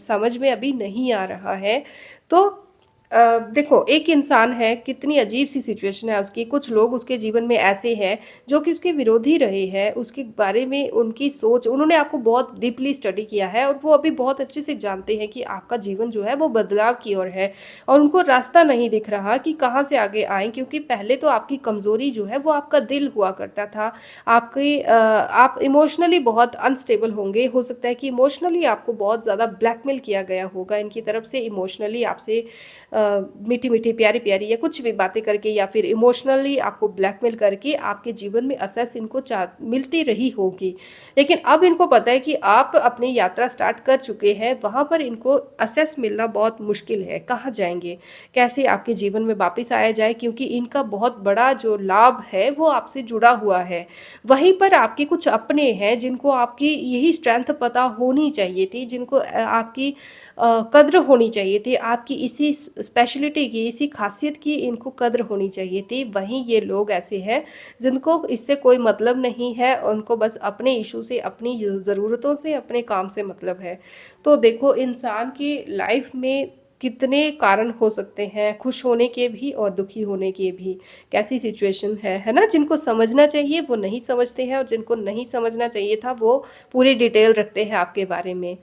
समझ में अभी नहीं आ रहा है। तो देखो, एक इंसान है, कितनी अजीब-सी सिचुएशन है उसकी, कुछ लोग उसके जीवन में ऐसे हैं जो कि उसके विरोधी रहे हैं, उसके बारे में उनकी सोच, उन्होंने आपको बहुत डीपली स्टडी किया है, और वो अभी बहुत अच्छे से जानते हैं कि आपका जीवन जो है वो बदलाव की ओर है, और उनको रास्ता नहीं दिख रहा कि कहाँ से आगे आएँ, क्योंकि पहले तो आपकी कमज़ोरी जो है वो आपका दिल हुआ करता था। आप इमोशनली बहुत अनस्टेबल होंगे, हो सकता है कि इमोशनली आपको बहुत ज़्यादा ब्लैकमेल किया गया होगा इनकी तरफ से, इमोशनली आपसे मीठी-मीठी, प्यारी-प्यारी या कुछ भी बातें करके, या फिर इमोशनली आपको ब्लैकमेल करके आपके जीवन में एक्सेस इनको चा मिलती रही होगी। लेकिन अब इनको पता है कि आप अपनी यात्रा स्टार्ट कर चुके हैं, वहाँ पर इनको एक्सेस मिलना बहुत मुश्किल है। कहाँ जाएँगे? कैसे आपके जीवन में वापस आया जाए, क्योंकि इनका बहुत बड़ा जो लाभ है वो आपसे जुड़ा हुआ है। वहीं पर आपके कुछ अपने हैं जिनको आपकी यही स्ट्रेंथ पता होनी चाहिए थी, जिनको आपकी कद्र होनी चाहिए थी, आपकी इसी स्पेशलिटी की, इसी ख़ासियत की इनको कद्र होनी चाहिए थी। वहीं ये लोग ऐसे हैं जिनको इससे कोई मतलब नहीं है, उनको बस अपने इश्यू से, अपनी ज़रूरतों से, अपने काम से मतलब है। तो देखो, इंसान की लाइफ़ में कितने कारण हो सकते हैं, खुश होने के भी और दुखी होने के भी। कैसी सिचुएशन है ना? जिनको समझना चाहिए वो नहीं समझते हैं, और जिनको नहीं समझना चाहिए था वो पूरी डिटेल रखते हैं आपके बारे में।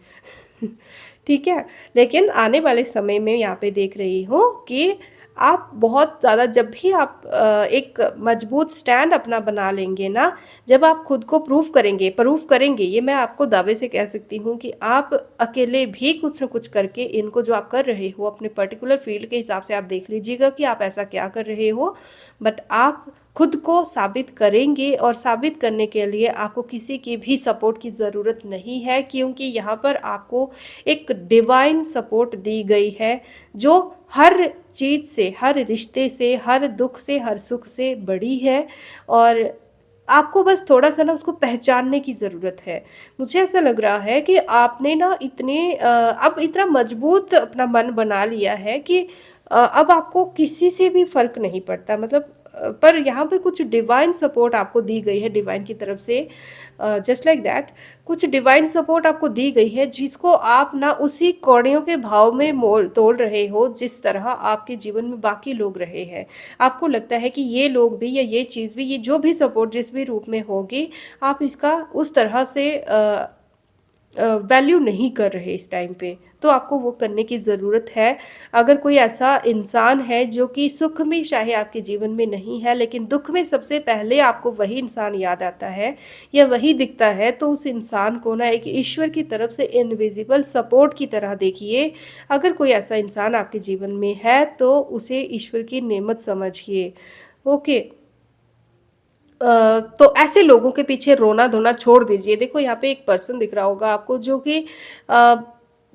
ठीक है? लेकिन आने वाले समय में यहाँ पे देख रही हूँ कि आप बहुत ज़्यादा जब भी आप एक मजबूत स्टैंड अपना बना लेंगे ना, जब आप खुद को प्रूफ करेंगे, ये मैं आपको दावे से कह सकती हूँ कि आप अकेले भी कुछ न कुछ करके इनको जो आप कर रहे हो अपने पर्टिकुलर फील्ड के हिसाब से आप देख लीजिएगा कि आप ऐसा क्या कर रहे हो, बट आप खुद को साबित करेंगे और साबित करने के लिए आपको किसी की भी सपोर्ट की ज़रूरत नहीं है, क्योंकि यहाँ पर आपको एक डिवाइन सपोर्ट दी गई है जो हर चीज़ से, हर रिश्ते से, हर दुख से, हर सुख से बड़ी है। और आपको बस थोड़ा-सा ना उसको पहचानने की ज़रूरत है। मुझे ऐसा लग रहा है कि आपने ना अब इतना मजबूत अपना मन बना लिया है कि अब आपको किसी से भी फ़र्क नहीं पड़ता, मतलब पर यहाँ पे कुछ डिवाइन सपोर्ट आपको दी गई है डिवाइन की तरफ से, जस्ट लाइक दैट कुछ डिवाइन सपोर्ट आपको दी गई है जिसको आप ना उसी कौड़ियों के भाव में मोल तोल रहे हो जिस तरह आपके जीवन में बाकी लोग रहे हैं। आपको लगता है कि ये लोग भी या ये चीज़ भी, ये जो भी सपोर्ट जिस भी रूप में होगी, आप इसका उस तरह से वैल्यू नहीं कर रहे इस टाइम पे, तो आपको वो करने की ज़रूरत है। अगर कोई ऐसा इंसान है जो कि सुख में चाहे आपके जीवन में नहीं है, लेकिन दुःख में सबसे पहले आपको वही इंसान याद आता है या वही दिखता है, तो उस इंसान को ना एक ईश्वर की तरफ से इनविज़िबल सपोर्ट की तरह देखिए। अगर कोई ऐसा इंसान आपके जीवन में है, तो उसे ईश्वर की नेमत समझिए। ओके। तो ऐसे लोगों के पीछे रोना-धोना छोड़ दीजिए। देखो यहाँ पे एक पर्सन दिख रहा होगा आपको जो कि अ,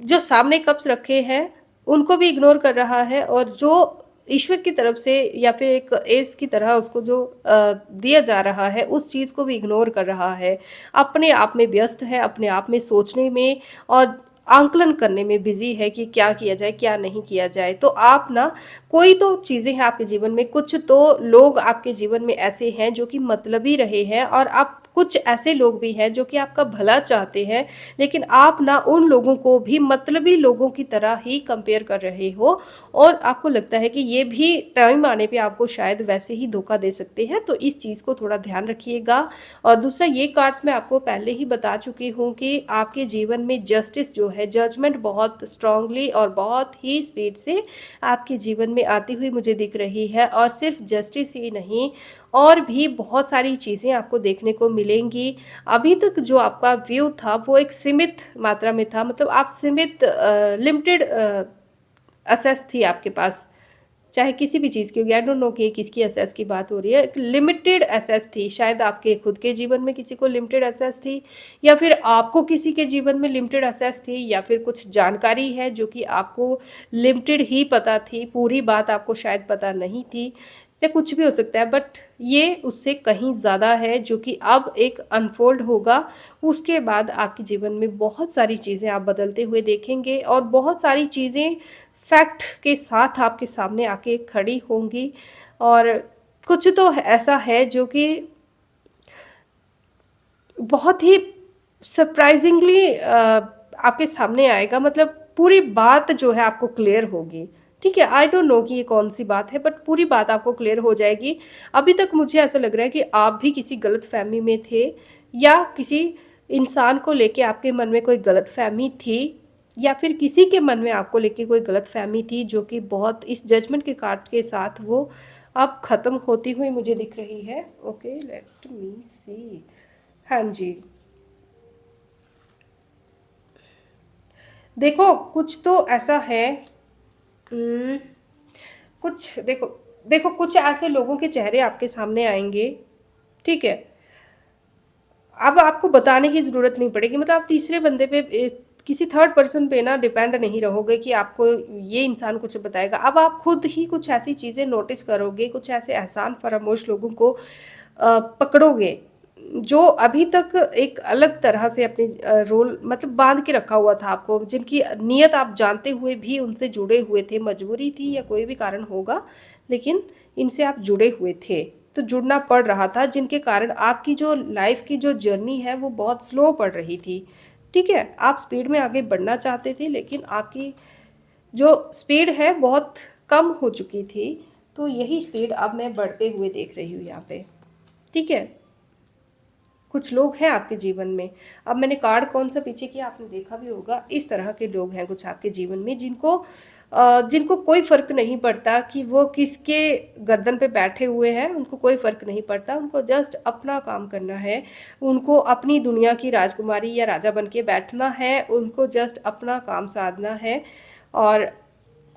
जो सामने कप्स रखे हैं, उनको भी इग्नोर कर रहा है और जो ईश्वर की तरफ से या फिर एक एस की तरह उसको जो दिया जा रहा है, उस चीज़ को भी इग्नोर कर रहा है। अपने आप में व्यस्त है, अपने आप में सोचने में और आंकलन करने में बिज़ी है कि क्या किया जाए, क्या नहीं किया जाए। तो आप ना कोई तो चीज़ें हैं आपके जीवन में, कुछ तो लोग आपके जीवन में ऐसे हैं जो कि मतलबी रहे हैं और आप कुछ ऐसे लोग भी हैं जो कि आपका भला चाहते हैं, लेकिन आप ना उन लोगों को भी मतलबी लोगों की तरह ही कंपेयर कर रहे हो और आपको लगता है कि ये भी टाइम आने पे आपको शायद वैसे ही धोखा दे सकते हैं, तो इस चीज़ को थोड़ा ध्यान रखिएगा। और दूसरा ये कार्ड्स मैं आपको पहले ही बता चुकी हूँ कि आपके जीवन में जस्टिस जो है, जजमेंट बहुत स्ट्रांगली और बहुत ही स्पीड से आपके जीवन में आती हुई मुझे दिख रही है और सिर्फ जस्टिस ही नहीं, और भी बहुत सारी चीज़ें आपको देखने को मिलेंगी। अभी तक जो आपका व्यू था वो एक सीमित मात्रा में था, मतलब आप सीमित लिमिटेड एक्सेस थी आपके पास, चाहे किसी भी चीज़ की होगी, आई डोंट नो कि किसकी एसेस की बात हो रही है, एक लिमिटेड एसेस थी, शायद आपके खुद के जीवन में किसी को लिमिटेड एसेस थी या फिर आपको किसी के जीवन में लिमिटेड एसेस थी या फिर कुछ जानकारी है जो कि आपको लिमिटेड ही पता थी, पूरी बात आपको शायद पता नहीं थी या कुछ भी हो सकता है, बट ये उससे कहीं ज़्यादा है जो कि अब एक अनफोल्ड होगा। उसके बाद आपके जीवन में बहुत सारी चीज़ें आप बदलते हुए देखेंगे और बहुत सारी चीज़ें फैक्ट के साथ आपके सामने आके खड़ी होंगी और कुछ तो ऐसा है जो कि बहुत ही सरप्राइजिंगली आपके सामने आएगा, मतलब पूरी बात जो है आपको क्लियर होगी। ठीक है, आई डोंट नो कि ये कौन सी बात है, बट पूरी बात आपको क्लियर हो जाएगी। अभी तक मुझे ऐसा लग रहा है कि आप भी किसी गलत फहमी में थे या किसी इंसान को लेके आपके मन में कोई गलत फहमी थी या फिर किसी के मन में आपको लेके कोई गलत फहमी थी जो कि बहुत इस जजमेंट के कार्ड के साथ वो अब ख़त्म होती हुई मुझे दिख रही है। ओके, लेट मी सी। हाँ जी। देखो कुछ तो ऐसा है, उम, कुछ देखो देखो कुछ ऐसे लोगों के चेहरे आपके सामने आएँगे, ठीक है? अब आपको बताने की ज़रूरत नहीं पड़ेगी, मतलब आप तीसरे बंदे पे किसी थर्ड पर्सन पे ना डिपेंड नहीं रहोगे कि आपको ये इंसान कुछ बताएगा। अब आप खुद ही कुछ ऐसी चीज़ें नोटिस करोगे, कुछ ऐसे एहसान फरामोश लोगों को पकड़ोगे, जो अभी तक एक अलग तरह से अपनी रोल मतलब बाँध के रखा हुआ था आपको, जिनकी नीयत आप जानते हुए भी उनसे जुड़े हुए थे, मजबूरी थी या कोई भी कारण होगा, लेकिन इनसे आप जुड़े हुए थे। तो जुड़ना पड़ रहा था, जिनके कारण आपकी जो लाइफ़ की जो जर्नी है वो बहुत स्लो पड़ रही थी। ठीक है? आप स्पीड में आगे बढ़ना चाहते थे, लेकिन आपकी जो स्पीड है बहुत कम हो चुकी थी, तो यही स्पीड अब मैं बढ़ते हुए देख रही हूँ यहाँ पे। ठीक है? कुछ लोग हैं आपके जीवन में, अब मैंने कार्ड कौन-सा पीछे किया आपने देखा भी होगा, इस तरह के लोग हैं कुछ आपके जीवन में जिनको जिनको कोई फ़र्क नहीं पड़ता कि वो किसके गर्दन पे बैठे हुए हैं, उनको कोई फ़र्क नहीं पड़ता, उनको जस्ट अपना काम करना है, उनको अपनी दुनिया की राजकुमारी या राजा बन के बैठना है, उनको जस्ट अपना काम साधना है। और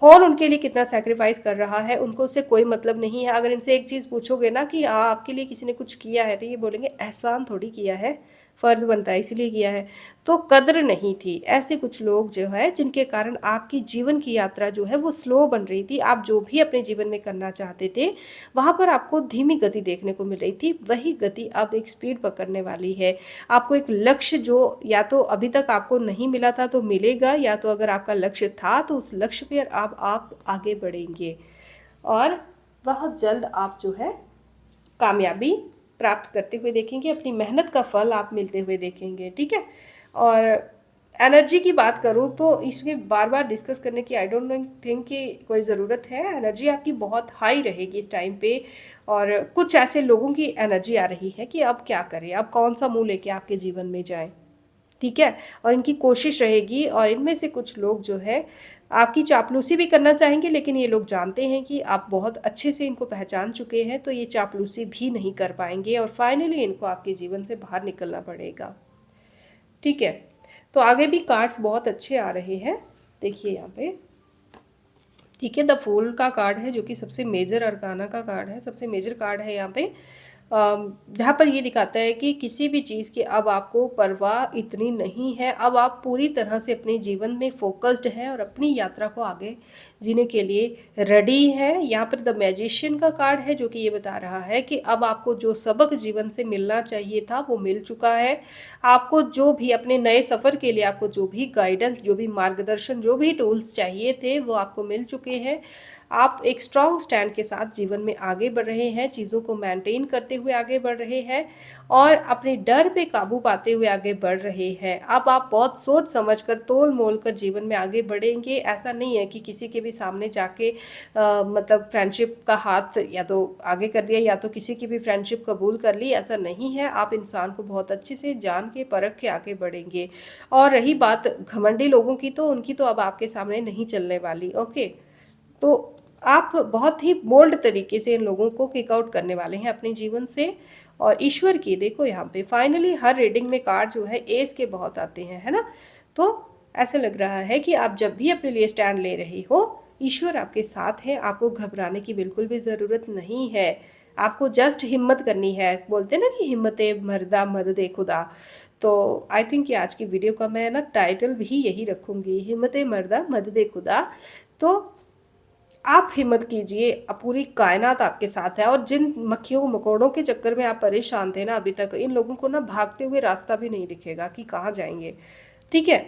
कौन उनके लिए कितना सैक्रिफाइस कर रहा है, उनको उससे कोई मतलब नहीं है। अगर इनसे एक चीज़ पूछोगे ना कि हाँ आपके लिए किसी ने कुछ किया है, तो ये बोलेंगे एहसान थोड़ी किया है, फ़र्ज़ बनता है इसीलिए किया है। तो कद्र नहीं थी। ऐसे कुछ लोग जो है जिनके कारण आपकी जीवन की यात्रा जो है वो स्लो बन रही थी। आप जो भी अपने जीवन में करना चाहते थे, वहाँ पर आपको धीमी गति देखने को मिल रही थी। वही गति अब एक स्पीड पकड़ने वाली है। आपको एक लक्ष्य जो या तो अभी तक आपको नहीं मिला था तो मिलेगा, या तो अगर आपका लक्ष्य था तो उस लक्ष्य पर अब आप आगे बढ़ेंगे और बहुत जल्द आप जो है कामयाबी प्राप्त करते हुए देखेंगे, अपनी मेहनत का फल आप मिलते हुए देखेंगे, ठीक है। और एनर्जी की बात करूँ तो इसमें बार बार डिस्कस करने की आई डोंट थिंक कि कोई ज़रूरत है। एनर्जी आपकी बहुत हाई रहेगी इस टाइम पे, और कुछ ऐसे लोगों की एनर्जी आ रही है कि अब क्या करें, अब कौन सा मुंह लेके आपके जीवन में जाएं, ठीक है। और इनकी कोशिश रहेगी, और इनमें से कुछ लोग जो है आपकी चापलूसी भी करना चाहेंगे, लेकिन ये लोग जानते हैं कि आप बहुत अच्छे से इनको पहचान चुके हैं, तो ये चापलूसी भी नहीं कर पाएंगे और फाइनली इनको आपके जीवन से बाहर निकलना पड़ेगा, ठीक है। तो आगे भी कार्ड्स बहुत अच्छे आ रहे हैं, देखिए यहाँ पे, ठीक है। द फूल का कार्ड है जो कि सबसे मेजर अरकाना का कार्ड है, सबसे मेजर कार्ड है यहाँ पे, जहाँ पर ये दिखाता है कि किसी भी चीज़ की अब आपको परवाह इतनी नहीं है। अब आप पूरी तरह से अपने जीवन में फोकस्ड हैं और अपनी यात्रा को आगे जीने के लिए रेडी है। यहाँ पर द मैजिशियन का कार्ड है जो कि ये बता रहा है कि अब आपको जो सबक जीवन से मिलना चाहिए था वो मिल चुका है। आपको जो भी अपने नए सफ़र के लिए आपको जो भी गाइडेंस, जो भी मार्गदर्शन, जो भी टूल्स चाहिए थे वो आपको मिल चुके हैं। आप एक स्ट्रॉन्ग स्टैंड के साथ जीवन में आगे बढ़ रहे हैं, चीज़ों को मेंटेन करते हुए आगे बढ़ रहे हैं और अपने डर पे काबू पाते हुए आगे बढ़ रहे हैं। अब आप बहुत सोच समझ कर, तोल मोल कर जीवन में आगे बढ़ेंगे। ऐसा नहीं है कि किसी के भी सामने जाके मतलब फ्रेंडशिप का हाथ या तो आगे कर दिया या तो किसी की भी फ्रेंडशिप कबूल कर ली, ऐसा नहीं है। आप इंसान को बहुत अच्छे से जान के परख के आगे बढ़ेंगे। और रही बात घमंडी लोगों की, तो उनकी तो अब आपके सामने नहीं चलने वाली, ओके। तो आप बहुत ही बोल्ड तरीके से इन लोगों को किक आउट करने वाले हैं अपने जीवन से। और ईश्वर की देखो यहाँ पे फाइनली हर रीडिंग में कार्ड जो है एस के बहुत आते हैं, है ना। तो ऐसा लग रहा है कि आप जब भी अपने लिए स्टैंड ले रही हो, ईश्वर आपके साथ है, आपको घबराने की बिल्कुल भी ज़रूरत नहीं है। आपको जस्ट हिम्मत करनी है, बोलते ना कि हिम्मते मर्दा मद दे खुदा। तो आई थिंक कि आज की वीडियो का मैं ना टाइटल भी यही रखूँगी, हिम्मते मर्दा मद दे खुदा। तो आप हिम्मत कीजिए, पूरी कायनात आपके साथ है। और जिन मक्खियों मकोड़ों के चक्कर में आप परेशान थे ना अभी तक, इन लोगों को ना भागते हुए रास्ता भी नहीं दिखेगा कि कहाँ जाएंगे, ठीक है।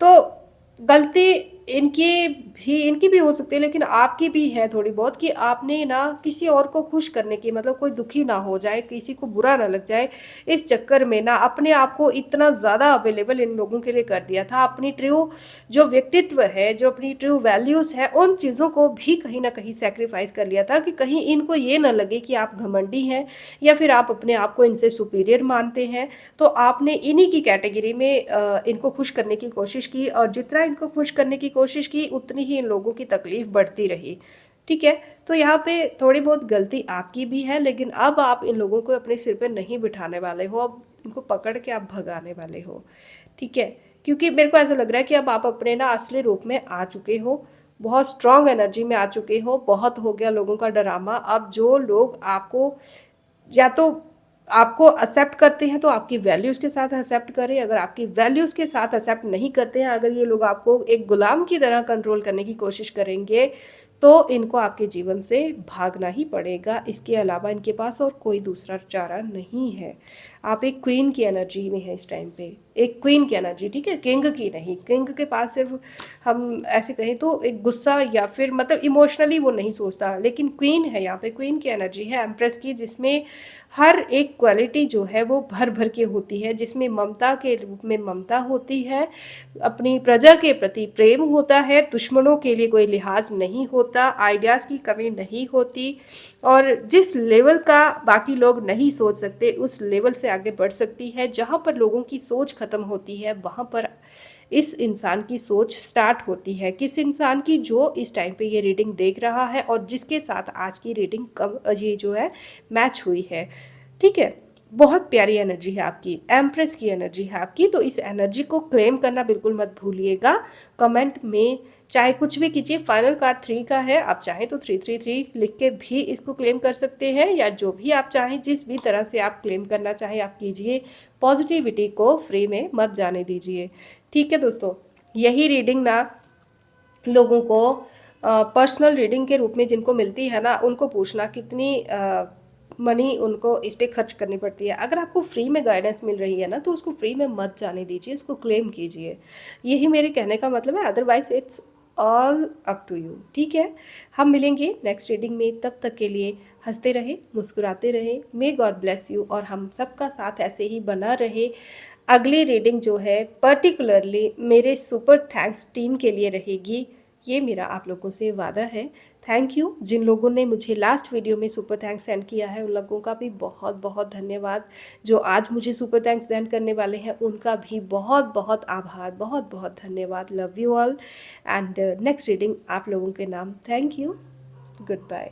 तो गलती इनकी भी हो सकती है, लेकिन आपकी भी है थोड़ी बहुत, कि आपने ना किसी और को खुश करने की, मतलब कोई दुखी ना हो जाए, किसी को बुरा ना लग जाए, इस चक्कर में ना अपने आप को इतना ज़्यादा अवेलेबल इन लोगों के लिए कर दिया था। अपनी ट्रू जो व्यक्तित्व है, जो अपनी ट्रू वैल्यूज़ है, उन चीज़ों को भी कहीं ना कहीं सेक्रीफाइस कर लिया था कि कहीं इनको ये ना लगे कि आप घमंडी हैं या फिर आप अपने आप को इनसे सुपीरियर मानते हैं। तो आपने इन्हीं की कैटेगरी में इनको खुश करने की कोशिश की, और जितना इनको खुश करने की कोशिश की उतनी ही इन लोगों की तकलीफ बढ़ती रही, ठीक है। तो यहाँ पे थोड़ी बहुत गलती आपकी भी है, लेकिन अब आप इन लोगों को अपने सिर पे नहीं बिठाने वाले हो, अब इनको पकड़ के आप भगाने वाले हो, ठीक है। क्योंकि मेरे को ऐसा लग रहा है कि अब आप अपने ना असली रूप में आ चुके हो, बहुत स्ट्रांग एनर्जी में आ चुके हो। बहुत हो गया लोगों का ड्रामा। अब जो लोग आपको या तो आपको एक्सेप्ट करते हैं तो आपकी वैल्यूज़ के साथ एक्सेप्ट करें, अगर आपकी वैल्यूज़ के साथ एक्सेप्ट नहीं करते हैं, अगर ये लोग आपको एक गुलाम की तरह कंट्रोल करने की कोशिश करेंगे, तो इनको आपके जीवन से भागना ही पड़ेगा। इसके अलावा इनके पास और कोई दूसरा चारा नहीं है। आप एक क्वीन की एनर्जी में है इस टाइम पे, एक क्वीन की एनर्जी, ठीक है, किंग की नहीं। किंग के पास सिर्फ हम ऐसे कहें तो एक गुस्सा या फिर मतलब इमोशनली वो नहीं सोचता, लेकिन क्वीन है यहाँ पे, क्वीन की एनर्जी है, एम्प्रेस की, जिसमें हर एक क्वालिटी जो है वो भर भर के होती है, जिसमें ममता के रूप में ममता होती है, अपनी प्रजा के प्रति प्रेम होता है, दुश्मनों के लिए कोई लिहाज नहीं होता, आइडियाज़ की कमी नहीं होती, और जिस लेवल का बाकी लोग नहीं सोच सकते उस लेवल से आगे बढ़ सकती है। जहाँ पर लोगों की सोच ख़त्म होती है वहाँ पर इस इंसान की सोच स्टार्ट होती है, किस इंसान की जो इस टाइम पे ये रीडिंग देख रहा है और जिसके साथ आज की रीडिंग कब ये जो है मैच हुई है। ठीक है, बहुत प्यारी एनर्जी है आपकी, एम्प्रेस की एनर्जी है आपकी, तो इस एनर्जी को क्लेम करना बिल्कुल मत भूलिएगा। कमेंट में चाहे कुछ भी कीजिए, फाइनल कार्ड 3 का है, आप चाहें तो 333 लिख के भी इसको क्लेम कर सकते हैं, या जो भी आप चाहें, जिस भी तरह से आप क्लेम करना चाहें आप कीजिए। पॉजिटिविटी को फ्री में मत जाने दीजिए। ठीक है दोस्तों, यही रीडिंग ना लोगों को पर्सनल रीडिंग के रूप में जिनको मिलती है ना, उनको पूछना कितनी मनी उनको इस पे खर्च करनी पड़ती है। अगर आपको फ्री में गाइडेंस मिल रही है ना, तो उसको फ्री में मत जाने दीजिए, उसको क्लेम कीजिए। यही मेरे कहने का मतलब है, otherwise it's all up to you. ठीक है, हम मिलेंगे नेक्स्ट रीडिंग में, तब तक के लिए हंसते रहे, मुस्कुराते रहे, मे गॉड ब्लेस यू, और हम सबका साथ ऐसे ही बना रहे। अगली रीडिंग जो है पर्टिकुलरली मेरे सुपर थैंक्स टीम के लिए रहेगी, ये मेरा आप लोगों से वादा है। थैंक यू, जिन लोगों ने मुझे लास्ट वीडियो में सुपर थैंक्स सेंड किया है उन लोगों का भी बहुत बहुत धन्यवाद। जो आज मुझे सुपर थैंक्स सेंड करने वाले हैं उनका भी बहुत बहुत आभार, बहुत बहुत धन्यवाद। Love you all, and next reading आप लोगों के नाम। Thank you, good bye.